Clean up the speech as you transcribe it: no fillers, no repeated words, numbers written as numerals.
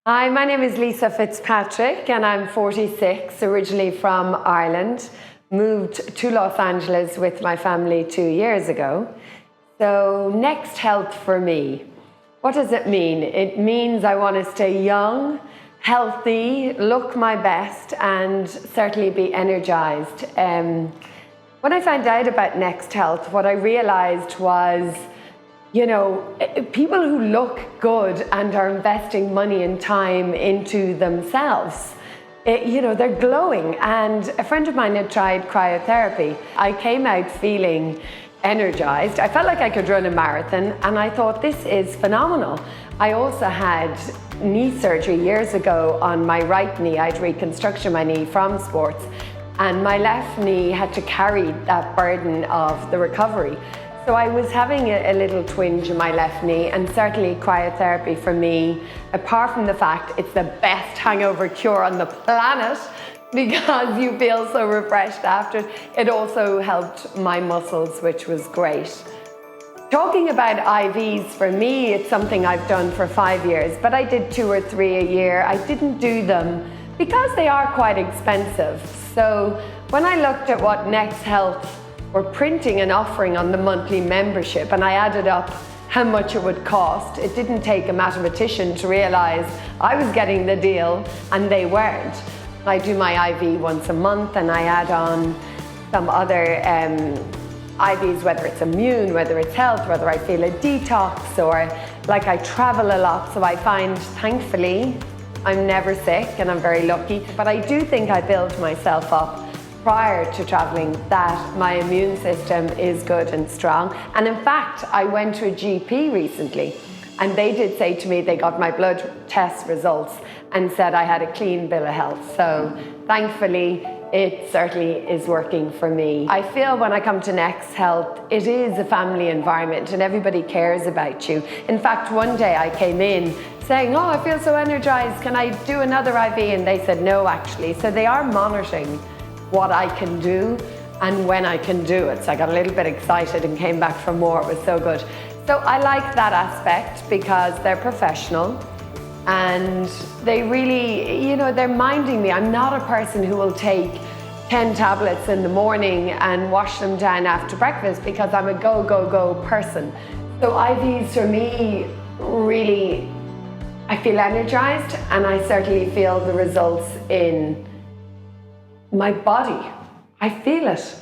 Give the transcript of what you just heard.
Hi, my name is Lisa Fitzpatrick and I'm 46, originally from Ireland. Moved to Los Angeles with my family 2 years ago. So Next Health for me, what does it mean? It means I want to stay young, healthy, look my best and certainly be energized. When I found out about Next Health, what I realized was people who look good and are investing money and time into themselves, they're glowing. And a friend of mine had tried cryotherapy. I came out feeling energized. I felt like I could run a marathon and I thought, this is phenomenal. I also had knee surgery years ago on my right knee. I had reconstruction of my knee from sports and my left knee had to carry that burden of the recovery. So I was having a little twinge in my left knee, and certainly cryotherapy for me, apart from the fact it's the best hangover cure on the planet because you feel so refreshed after it also helped my muscles, which was great. Talking about IVs, for me, it's something I've done for 5 years, but I did 2 or 3 a year. I didn't do them because they are quite expensive. So when I looked at what Next Health were printing and offering on the monthly membership, and I added up how much it would cost, it didn't take a mathematician to realize I was getting the deal and they weren't. I do my IV once a month and I add on some other IVs, whether it's immune, whether it's health, whether I feel a detox, or like I travel a lot, so I find, thankfully, I'm never sick and I'm very lucky, but I do think I build myself up prior to traveling that my immune system is good and strong. And in fact, I went to a GP recently and they did say to me, they got my blood test results and said I had a clean bill of health. So thankfully, it certainly is working for me. I feel when I come to Next Health, it is a family environment and everybody cares about you. In fact, one day I came in saying, oh, I feel so energized, can I do another IV? And they said, no, actually. So they are monitoring what I can do and when I can do it. So I got a little bit excited and came back for more. It was so good. So I like that aspect because they're professional and they really, they're minding me. I'm not a person who will take 10 tablets in the morning and wash them down after breakfast because I'm a go, go, go person. So IVs for me, really, I feel energized and I certainly feel the results in my body. I feel it.